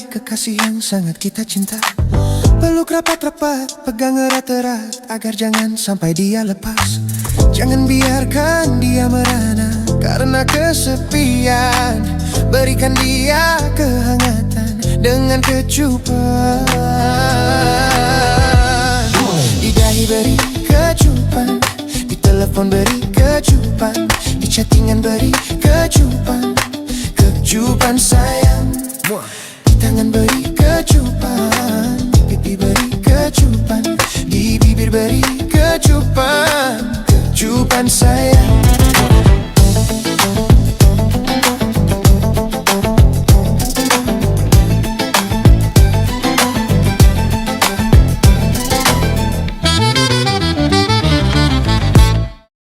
kekasih yang sangat kita cinta. Peluk rapat-rapat, pegang erat-erat, agar jangan sampai dia lepas. Jangan biarkan dia merana karena kesepian. Berikan dia kehangatan dengan kecupan. Di dahi beri kecupan, di telepon beri kecupan, di chattingan beri kecupan. Kecupan sayang. Di tangan beri kecupan, di pipi beri kecupan, di bibir beri kecupan. Kecupan sayang.